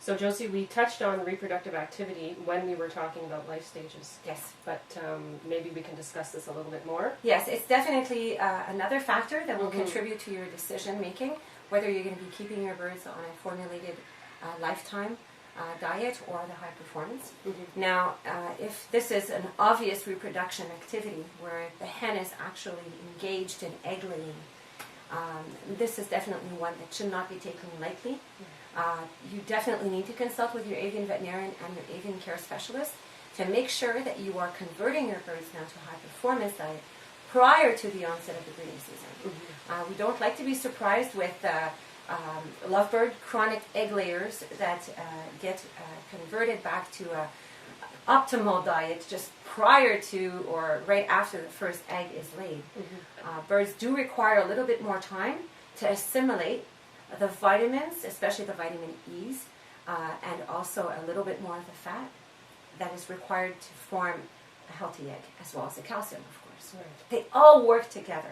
So Josee, we touched on reproductive activity when we were talking about life stages. Yes. But maybe we can discuss this a little bit more. Yes, it's definitely another factor that will contribute to your decision making, whether you're going to be keeping your birds on a formulated lifetime diet or the high performance. Now, if this is an obvious reproduction activity where the hen is actually engaged in egg laying, this is definitely one that should not be taken lightly. You definitely need to consult with your avian veterinarian and your avian care specialist to make sure that you are converting your birds now to a high performance diet prior to the onset of the breeding season. We don't like to be surprised with lovebird chronic egg layers that get converted back to a optimal diet just prior to or right after the first egg is laid. Birds do require a little bit more time to assimilate the vitamins, especially the vitamin E's, and also a little bit more of the fat that is required to form a healthy egg, as well as the calcium, of course. Right. They all work together.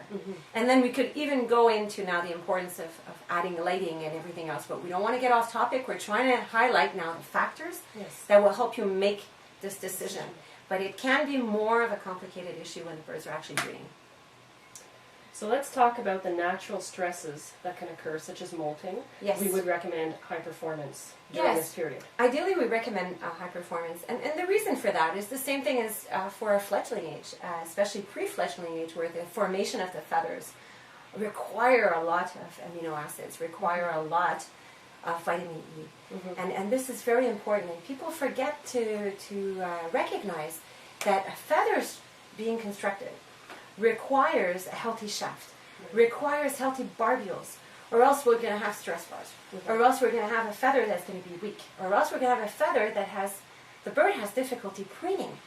And then we could even go into now the importance of adding lighting and everything else, but we don't want to get off topic. We're trying to highlight now the factors that will help you make this decision. But it can be more of a complicated issue when the birds are actually breeding. So let's talk about the natural stresses that can occur, such as molting. Yes. We would recommend high performance during this period. Ideally, we recommend high performance. And the reason for that is the same thing as for a fledgling age, especially pre-fledgling age, where the formation of the feathers require a lot of amino acids, require a lot of vitamin E. And this is very important. And people forget to recognize that feathers being constructed requires a healthy shaft, requires healthy barbules, or else we're going to have stress bars, or else we're going to have a feather that's going to be weak, or else we're going to have a feather that the bird has difficulty preening.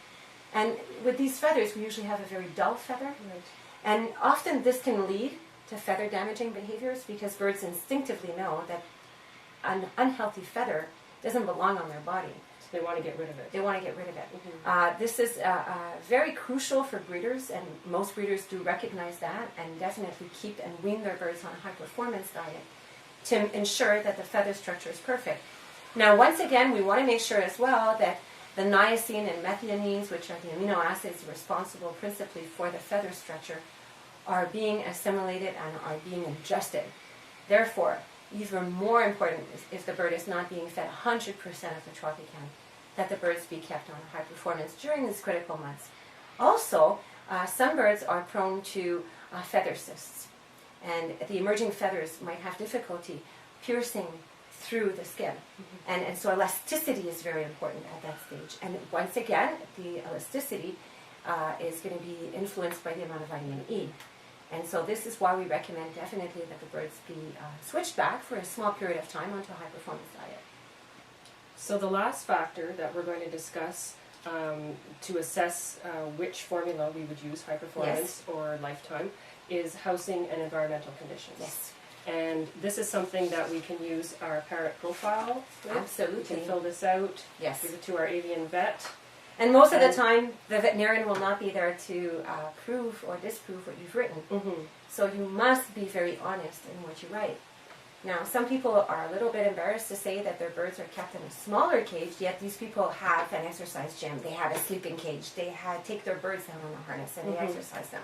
And with these feathers, we usually have a very dull feather, and often this can lead to feather damaging behaviors because birds instinctively know that an unhealthy feather doesn't belong on their body. They want to get rid of it. They want to get rid of it. This is very crucial for breeders, and most breeders do recognize that and definitely keep and wean their birds on a high-performance diet to ensure that the feather structure is perfect. Now, once again, we want to make sure as well that the niacin and methionines, which are the amino acids responsible principally for the feather structure, are being assimilated and are being ingested. Therefore, even more important is if the bird is not being fed 100% of the Tropican, that the birds be kept on a high performance during these critical months. Also, some birds are prone to feather cysts, and the emerging feathers might have difficulty piercing through the skin. And so elasticity is very important at that stage. And once again, the elasticity is going to be influenced by the amount of vitamin E. And so this is why we recommend definitely that the birds be switched back for a small period of time onto a high-performance diet. So the last factor that we're going to discuss to assess which formula we would use, high performance or lifetime, is housing and environmental conditions. Yes. And this is something that we can use our parrot profile with. Absolutely. We can fill this out, Yes. give it to our avian vet. And most of the time, the veterinarian will not be there to prove or disprove what you've written. So you must be very honest in what you write. Now, some people are a little bit embarrassed to say that their birds are kept in a smaller cage, yet these people have an exercise gym, they have a sleeping cage, they take their birds down on a harness and they exercise them.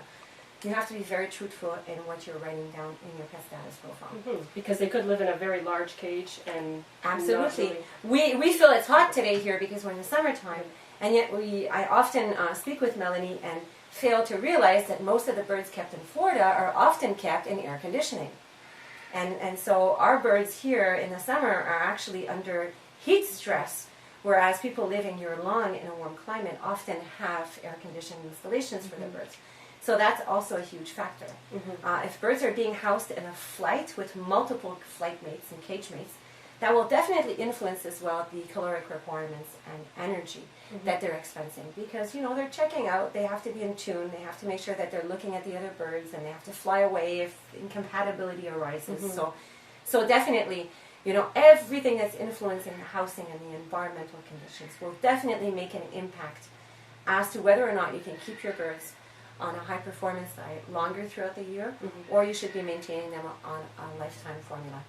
You have to be very truthful in what you're writing down in your pet status profile. Because they could live in a very large cage and... Absolutely. We feel it's hot today here because we're in the summertime, and yet I often speak with Melanie and fail to realize that most of the birds kept in Florida are often kept in air conditioning. And so our birds here in the summer are actually under heat stress, whereas people living year-long in a warm climate often have air-conditioned installations for their birds. So that's also a huge factor. If birds are being housed in a flight with multiple flight mates and cage mates, that will definitely influence as well the caloric requirements and energy that they're expensing, because they're checking out, they have to be in tune, they have to make sure that they're looking at the other birds, and they have to fly away if incompatibility arises. So definitely, everything that's influencing the housing and the environmental conditions will definitely make an impact as to whether or not you can keep your birds on a high performance diet longer throughout the year, or you should be maintaining them on a lifetime formula.